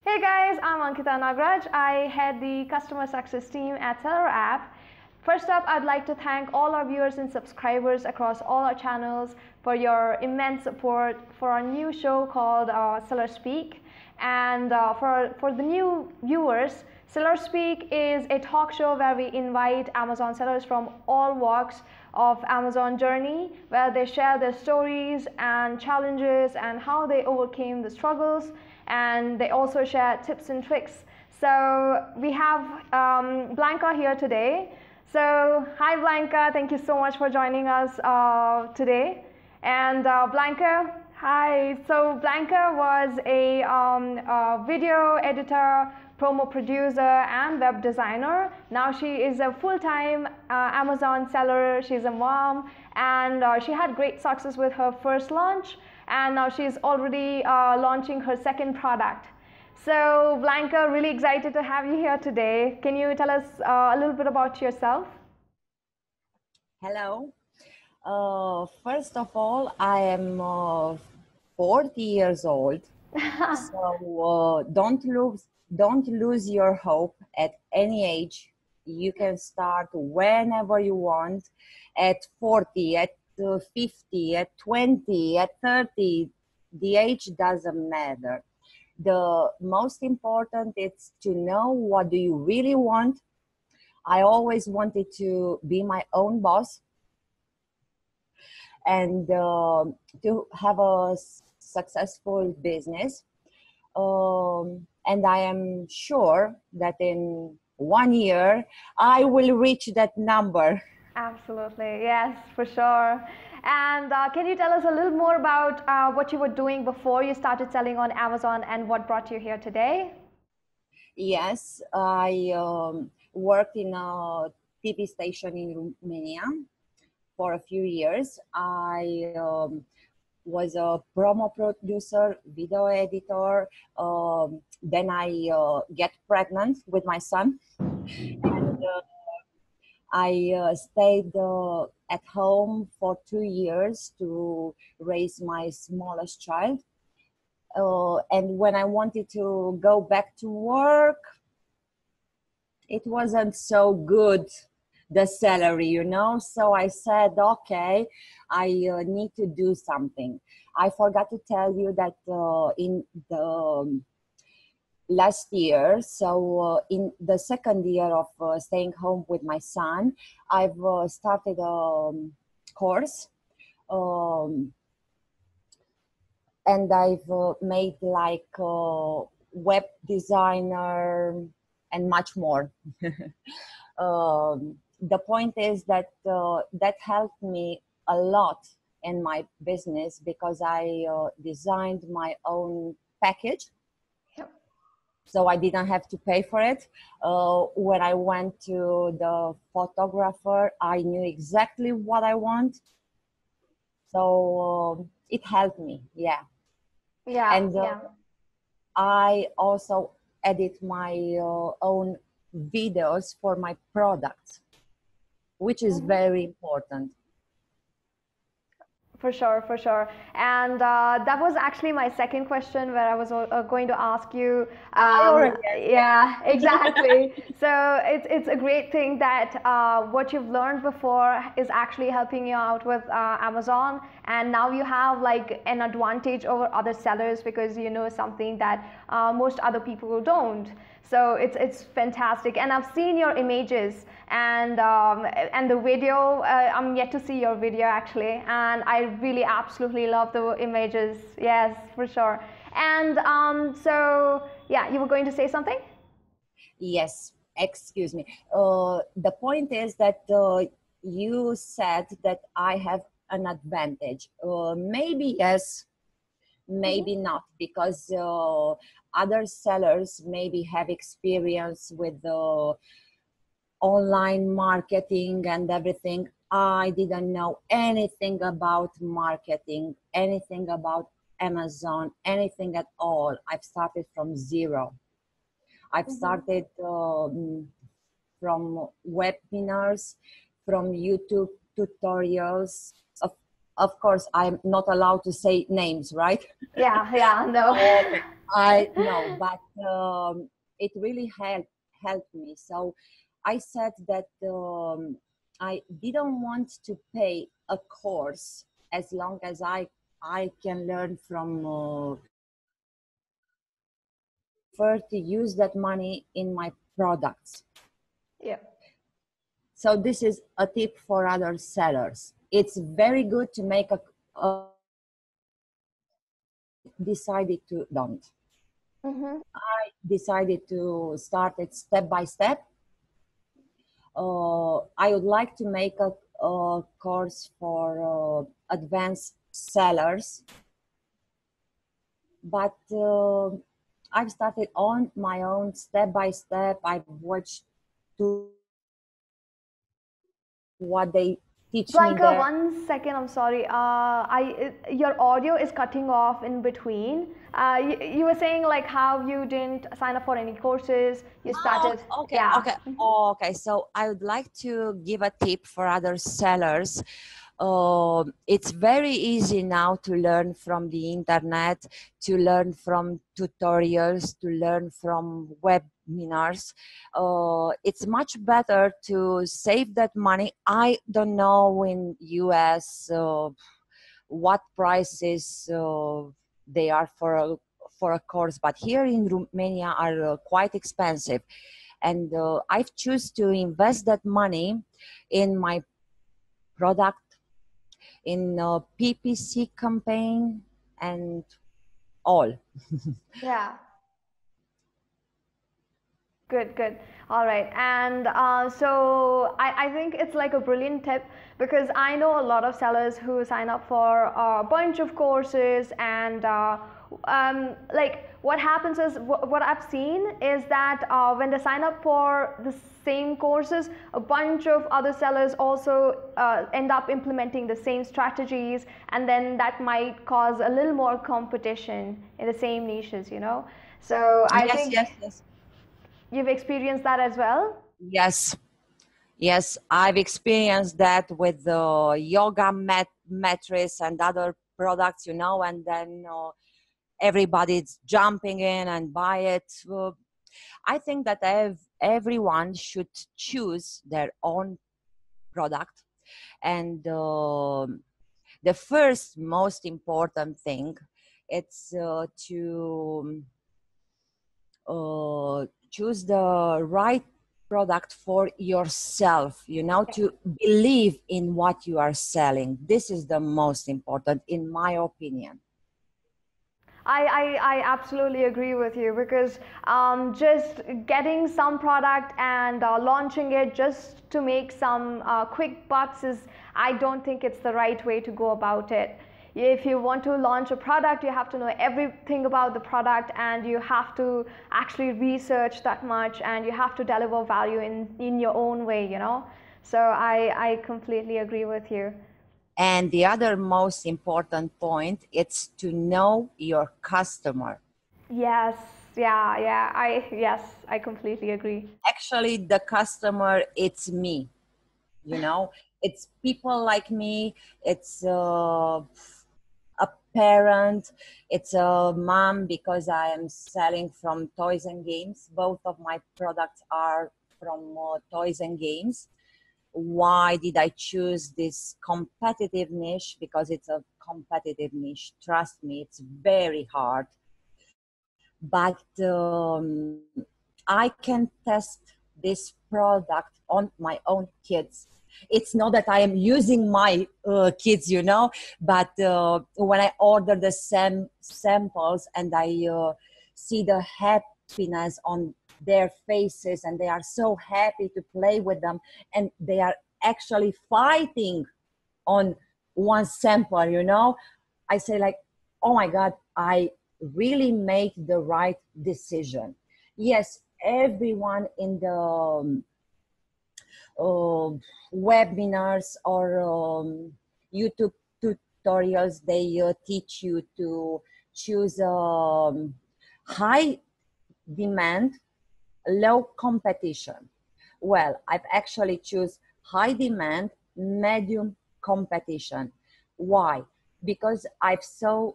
Hey guys, I'm Ankita Nagraj. I head the customer success team at SellerApp. First up, I'd like to thank all our viewers and subscribers across all our channels for your immense support for our new show called SellerSPEAK. And for the new viewers, SellerSPEAK is a talk show where we invite Amazon sellers from all walks of Amazon journey, where they share their stories and challenges and how they overcame the struggles, and they also share tips and tricks. So we have Blanka here today. So hi Blanka, thank you so much for joining us today. And Blanka, hi. So Blanka was a video editor, promo producer, and web designer. Now she is a full-time Amazon seller. She's a mom, and she had great success with her first launch, and now she's already launching her second product. So Blanka, really excited to have you here today. Can you tell us a little bit about yourself? Hello. First of all, I am 40 years old, so don't lose your hope at any age. You can start whenever you want, at 40, at 50, at 20, at 30. The age doesn't matter. The most important is to know what do you really want. I always wanted to be my own boss and to have a successful business. And I am sure that in 1 year, I will reach that number. Absolutely, yes, for sure. And can you tell us a little more about what you were doing before you started selling on Amazon and what brought you here today? Yes, I worked in a TV station in Romania for a few years. I was a promo producer, video editor. Then I get pregnant with my son, and I stayed at home for 2 years to raise my smallest child. And when I wanted to go back to work, it wasn't so good, the salary, you know. So I said, okay, I need to do something. I forgot to tell you that in the last year, so in the second year of staying home with my son, I've started a course, and I've made like web designer and much more. The point is that that helped me a lot in my business because I designed my own package. Yep. So I didn't have to pay for it. When I went to the photographer, I knew exactly what I want. So it helped me, yeah. Yeah, And yeah. I also edit my own videos for my products, which is very important. For sure, for sure. And that was actually my second question where I was going to ask you. Yeah, exactly. So it's a great thing that what you've learned before is actually helping you out with Amazon. And now you have like an advantage over other sellers because you know something that most other people don't. So it's fantastic, and I've seen your images and the video. I'm yet to see your video actually, and I really absolutely love the images. Yes, for sure. And so yeah, you were going to say something? Yes, excuse me. The point is that you said that I have an advantage. Maybe yes, maybe not, because other sellers maybe have experience with online marketing and everything. I didn't know anything about marketing, anything about Amazon, anything at all. I've started from zero. I've started from webinars, from YouTube tutorials. Of course, I'm not allowed to say names, right? Yeah, no. I know, but it really helped me. So I said that I didn't want to pay a course as long as I can learn from prefer to use that money in my products. Yeah. So this is a tip for other sellers. It's very good to make a decided to don't. Mm-hmm. I decided to start it step by step. I would like to make a course for advanced sellers, but I've started on my own step by step. I've watched to what they teach me Blanka, there. 1 second, I'm sorry. Your audio is cutting off in between. You were saying like how you didn't sign up for any courses. You Oh, started, okay, yeah. okay, okay. So I would like to give a tip for other sellers. It's very easy now to learn from the internet, to learn from tutorials, to learn from webinars. It's much better to save that money. I don't know in US what prices they are for a course, but here in Romania are quite expensive. And I've choose to invest that money in my product, in a PPC campaign and all. Yeah. Good, good. All right. And so I think it's like a brilliant tip because I know a lot of sellers who sign up for a bunch of courses and like what happens is what I've seen is that when they sign up for the same courses, a bunch of other sellers also end up implementing the same strategies, and then that might cause a little more competition in the same niches, you know. So I Yes, think yes, yes. you've experienced that as well? Yes, yes. I've experienced that with the yoga mattress and other products, and then everybody's jumping in and buy it. I think that everyone should choose their own product. And the first most important thing, it's to choose the right product for yourself, to believe in what you are selling. This is the most important, in my opinion. I absolutely agree with you because just getting some product and launching it just to make some quick bucks is, I don't think it's the right way to go about it. If you want to launch a product, you have to know everything about the product and you have to actually research that much and you have to deliver value in your own way, you know. So I completely agree with you. And the other most important point, it's to know your customer. Yes, yeah, yes, I completely agree. Actually, the customer, it's me. It's people like me. It's a parent, it's a mom, because I am selling from toys and games. Both of my products are from toys and games. Why did I choose this competitive niche? Because it's a competitive niche. Trust me, it's very hard. But I can test this product on my own kids. It's not that I am using my kids, but when I order the samples and I see the happiness on their faces, and they are so happy to play with them, and they are actually fighting on one sample, I say like, oh my God, I really make the right decision. Yes, everyone in the webinars or YouTube tutorials, they teach you to choose high demand, low competition. Well, I've actually choose high demand, medium competition. Why? Because I've saw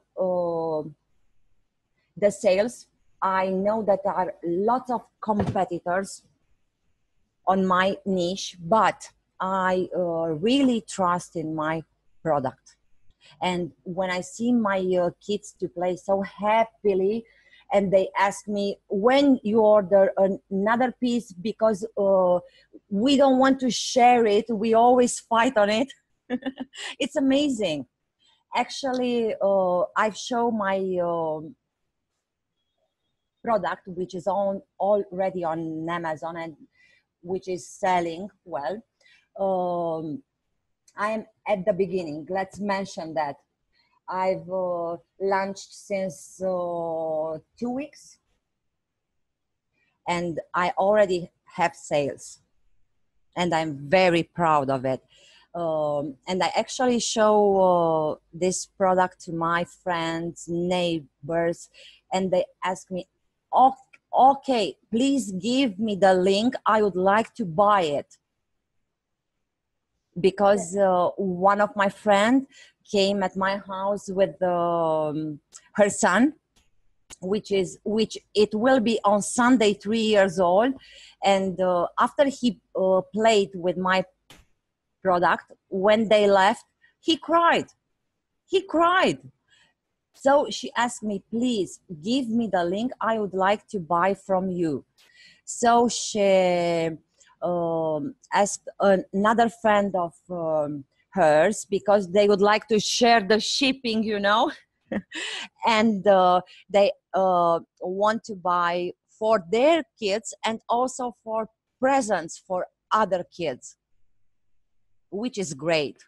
the sales. I know that there are lots of competitors on my niche, but I really trust in my product. And when I see my kids to play so happily, and they ask me when you order another piece, because we don't want to share it, we always fight on it. It's amazing. Actually, I've shown my product, which is already on Amazon and which is selling well. I am at the beginning. Let's mention that I've launched since 2 weeks, and I already have sales, and I'm very proud of it. And I actually show this product to my friends, neighbors, and they ask me, okay, please give me the link. I would like to buy it. Because one of my friends came at my house with her son, which it will be on Sunday 3 years old, and after he played with my product, when they left, he cried. So she asked me, please give me the link, I would like to buy from you. So she asked another friend of hers, because they would like to share the shipping, you know. And they want to buy for their kids and also for presents for other kids, which is great.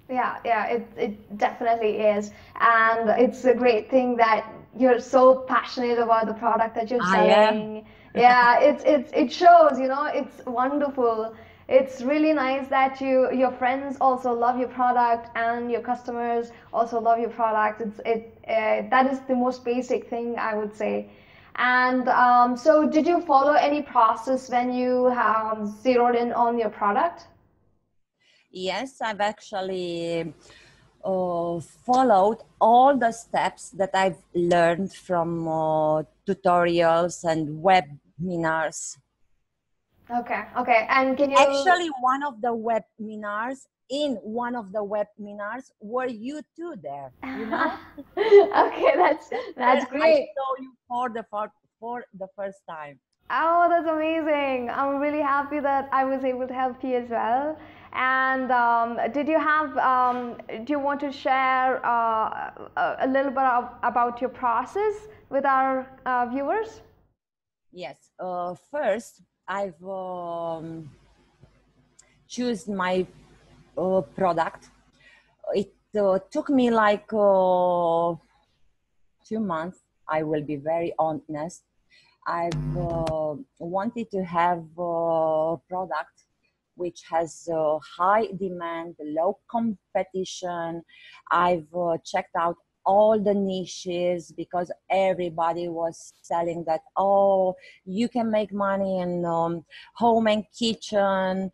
Yeah, it definitely is. And it's a great thing that you're so passionate about the product that you're I am. selling. Yeah, it shows, you know, it's wonderful. It's really nice that your friends also love your product and your customers also love your product. That is the most basic thing, I would say. And so did you follow any process when you zeroed in on your product? Yes, I've actually followed all the steps that I've learned from tutorials and webinars. Okay. And can you Actually, in one of the webinars were you two there, you know? Okay, that's Where I great. saw you for the first time. Oh, that's amazing. I'm really happy that I was able to help you as well. And do you want to share a little bit about your process with our viewers? Yes. First, I've choose my product. It took me like 2 months. I will be very honest. I've wanted to have a product which has high demand, low competition. I've checked out all the niches, because everybody was selling that, oh, you can make money in home and kitchen,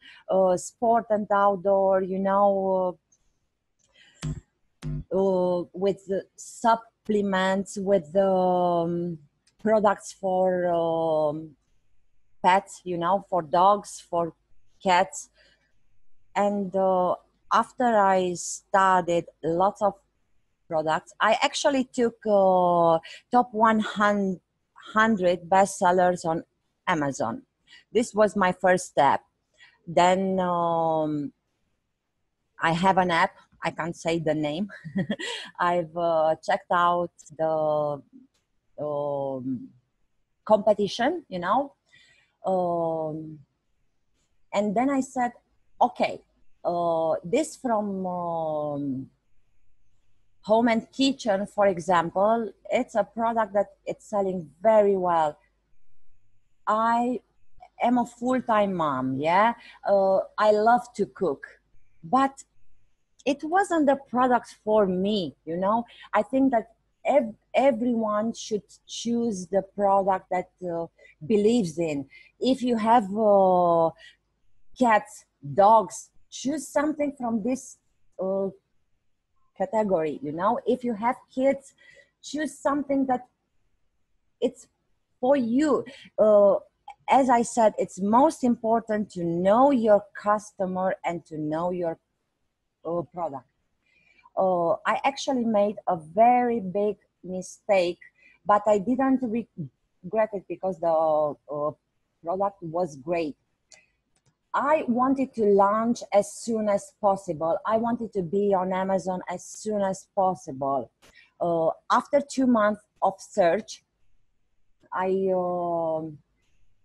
sport and outdoor, you know, with the supplements, with the products for pets, you know, for dogs, for cats. And after I studied lots of products, I actually took top 100 bestsellers on Amazon. This was my first step. Then I have an app. I can't say the name. I've checked out the competition, you know. And then I said, okay, this from home and kitchen, for example, it's a product that it's selling very well. I am a full-time mom, yeah. I love to cook, but it wasn't the product for me, you know. I think that everyone should choose the product that believes in. If you have cats, dogs, choose something from this category, you know. If you have kids, choose something that it's for you. As I said, it's most important to know your customer and to know your product. I actually made a very big mistake, but I didn't regret it because the product was great. I wanted to launch as soon as possible. I wanted to be on Amazon as soon as possible. After 2 months of search, I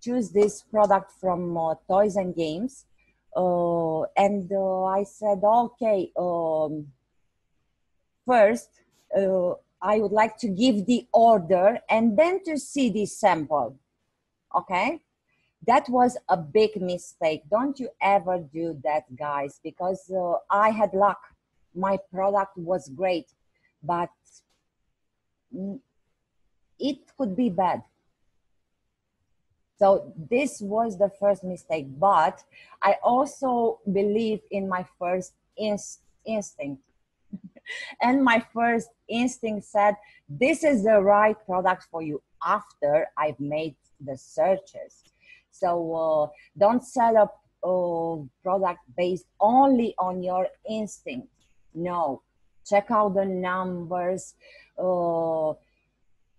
choose this product from Toys and Games. And I said, okay, first, I would like to give the order and then to see the sample. Okay? That was a big mistake. Don't you ever do that, guys, because I had luck. My product was great, but it could be bad. So this was the first mistake, but I also believe in my first instinct. And my first instinct said, this is the right product for you after I've made the searches. So don't sell a product based only on your instinct. No, check out the numbers,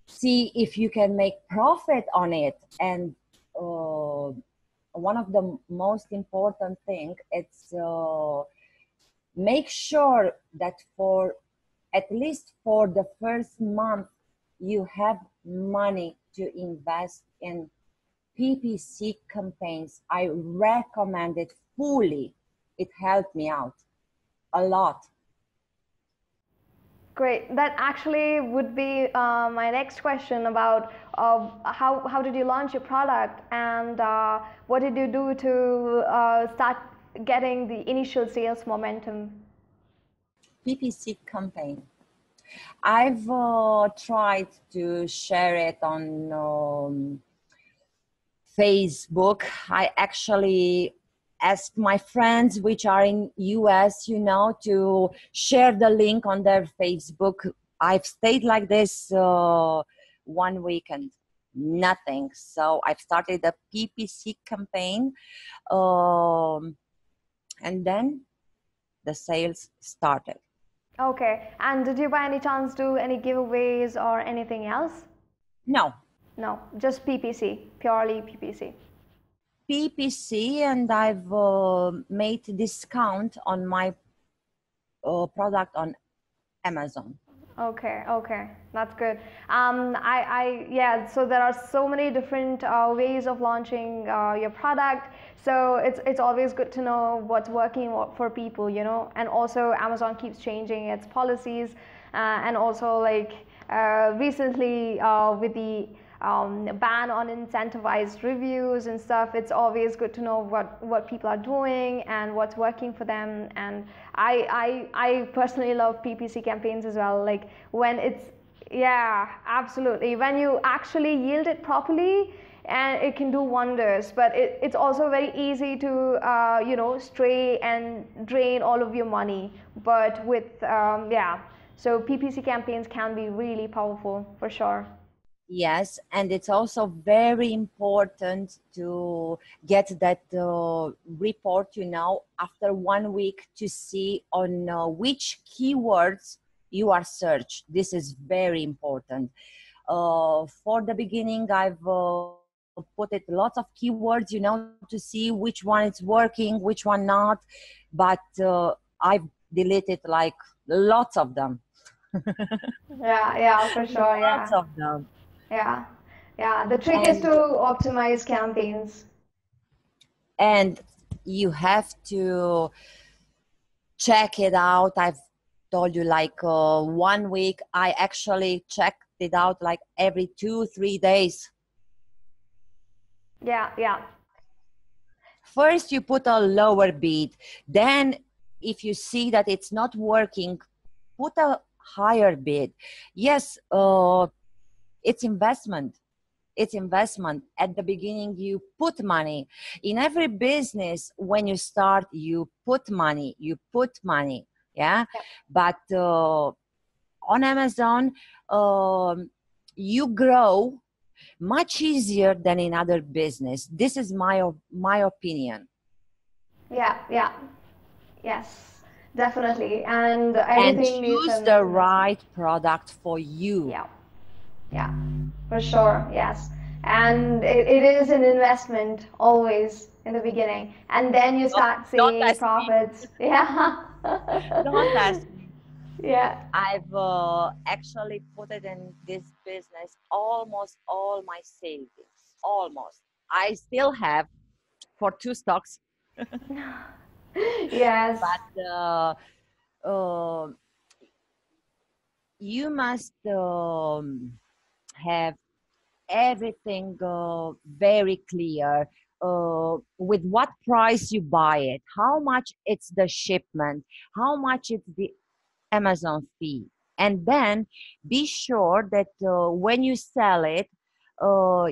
see if you can make profit on it. And one of the most important thing, it's make sure that for at least for the first month, you have money to invest in PPC campaigns. I recommend it fully. It helped me out a lot. Great. That actually would be my next question about how did you launch your product, and what did you do to start getting the initial sales momentum? PPC campaign. I've tried to share it on Facebook. I actually asked my friends which are in US, you know, to share the link on their Facebook. I've stayed like this 1 week and nothing. So I've started a PPC campaign, and then the sales started. Okay. And did you by any chance do any giveaways or anything else? No. No, just PPC, purely PPC. PPC, and I've made discount on my product on Amazon. Okay, okay, that's good. Yeah, so there are so many different ways of launching your product. So it's always good to know what's working for people, you know. And also Amazon keeps changing its policies, and also like recently with the ban on incentivized reviews and stuff, it's always good to know what people are doing and what's working for them. And I personally love PPC campaigns as well. Like when it's, yeah, absolutely, when you actually yield it properly, and it can do wonders. But it's also very easy to you know, stray and drain all of your money. But with yeah, so PPC campaigns can be really powerful for sure. Yes, and it's also very important to get that report, you know, after 1 week to see on which keywords you are searched. This is very important. For the beginning, I've put it lots of keywords, you know, to see which one is working, which one not. But I've deleted like lots of them. Yeah, for sure. Yeah. Lots of them. Yeah, yeah. The trick is to optimize campaigns. And you have to check it out. I've told you like 1 week. I actually checked it out like every 2-3 days. Yeah. First, you put a lower bid. Then, if you see that it's not working, put a higher bid. Yes, it's investment. It's investment. At the beginning, you put money. In every business, when you start, you put money. Yeah. But on Amazon, you grow much easier than in other business. This is my opinion. Yeah. Yes, definitely. And everything needs choose an the investment. right product for you. Yeah, for sure. Yes. And it is an investment always in the beginning. And then you start Don't seeing ask me. profits. Yeah. Don't ask me. Yeah. I've actually put it in this business almost all my savings. Almost. I still have for 2 stocks, Yes. but you must have everything very clear, with what price you buy it, how much it's the shipment, how much it's the Amazon fee, and then be sure that when you sell it,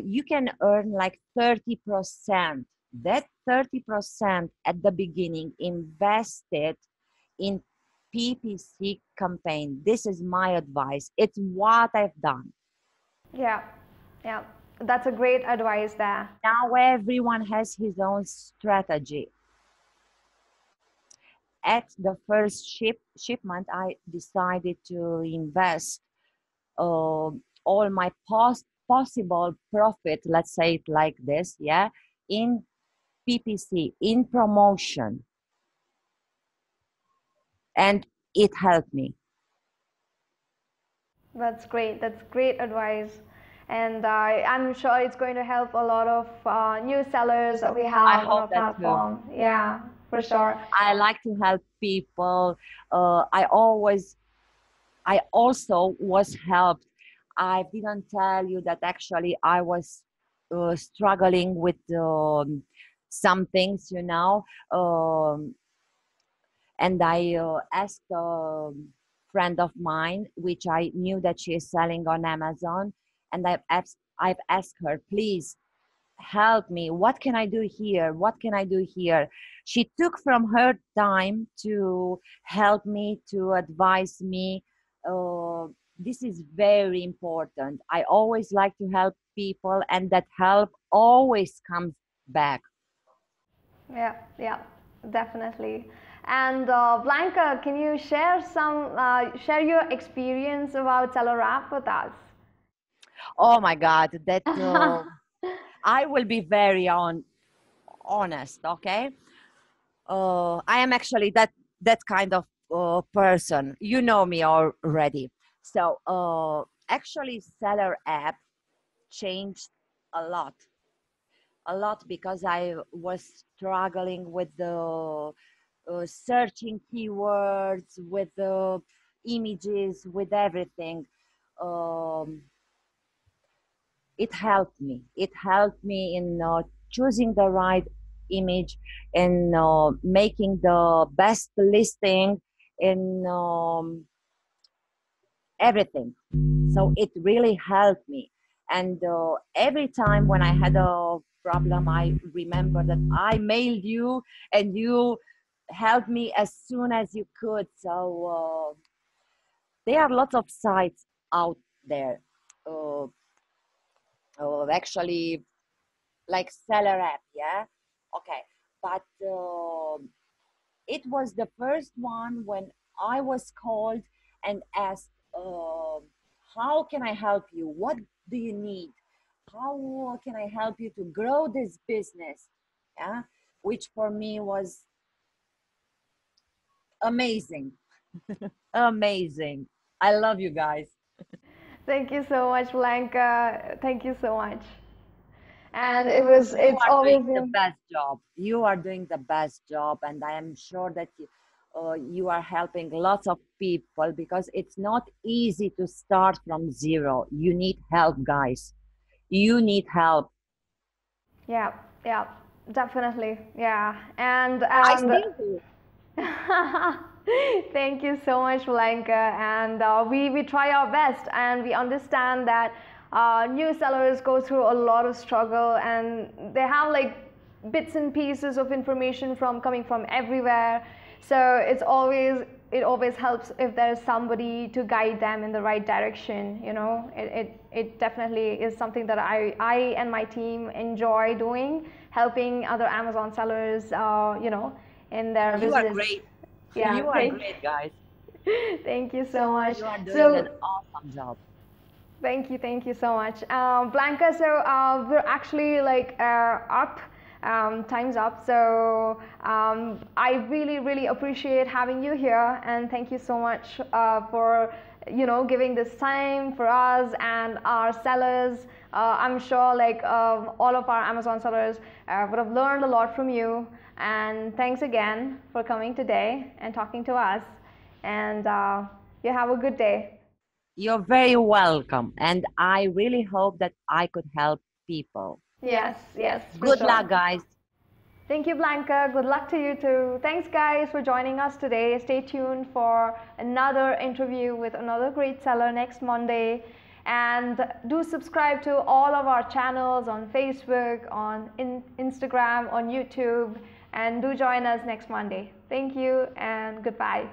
you can earn like 30%. That 30% at the beginning, invest it in PPC campaign. This is my advice. It's what I've done. Yeah. Yeah. That's a great advice there. Now everyone has his own strategy. At the first shipment, I decided to invest all my possible profit, let's say it like this, yeah, in PPC, in promotion, and it helped me. That's great. That's great advice. And I'm sure it's going to help a lot of new sellers that we I have on hope our that too. platform. Yeah, for sure. I like to help people. I also was helped. I didn't tell you that actually I was struggling with some things, and I asked a friend of mine, which I knew that she is selling on Amazon, and I've asked her, please help me. What can I do here? What can I do here? She took from her time to help me, to advise me. Uh, this is very important. I always like to help people, and that help always comes back. Yeah, definitely. And Blanka, can you share your experience about SellerApp with us? Oh my God, that I will be very honest. Okay, I am actually that kind of person. You know me already. So actually, Seller app changed a lot, because I was struggling with the searching keywords, with the images, with everything. Um, it helped me in choosing the right image, in making the best listing, in everything. So it really helped me. And every time when I had a problem, I remember that I mailed you, and you helped me as soon as you could. So there are lots of sites out there, uh, actually, like SellerApp, yeah. Okay, but it was the first one when I was called and asked, how can I help you? What do you need? How can I help you to grow this business? Yeah, which for me was amazing. Amazing. I love you guys. Thank you so much, Blanka. Thank you so much. And You it's are doing always the been. best job. You are doing the best job, and I am sure that you are helping lots of people, because it's not easy to start from zero. You need help, guys. You need help. Yeah, definitely. Yeah, and I still do. thank you so much, Blanka. And we try our best, and we understand that new sellers go through a lot of struggle, and they have like bits and pieces of information from coming from everywhere. So it's always it always helps if there's somebody to guide them in the right direction. It definitely is something that I and my team enjoy doing, helping other Amazon sellers, in their business. You are great. Yeah, you are great, guys. Thank you so much. You are doing an awesome job. Thank you so much, Blanka. So we're actually like up. Time's up. So I really appreciate having you here, and thank you so much for giving this time for us and our sellers. I'm sure like all of our Amazon sellers would have learned a lot from you. And thanks again for coming today and talking to us. And you have a good day. You're very welcome, and I really hope that I could help people. Yes. Good luck, guys. Thank you, Blanka. Good luck to you too. Thanks, guys, for joining us today. Stay tuned for another interview with another great seller next Monday. And do subscribe to all of our channels on Facebook, on Instagram, on YouTube, and do join us next Monday. Thank you and goodbye.